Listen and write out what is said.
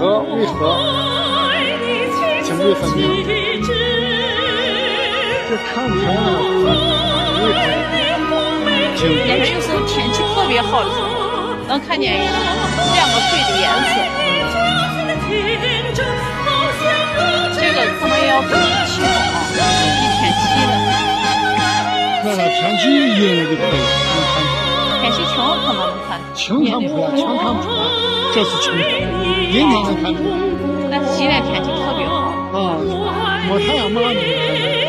和为何泾渭分明？这看不出来为何也是有时候天气特别好的时候，能看见两个水的颜色。这个可能也要分气候啊，以天气的。那天气阴了就可以能看出来。天气晴了可能能看。晴看不出来，晴看不出来，这是晴天。阴天能看出来。但是现在天气特别好。啊，没太阳嘛能看出来。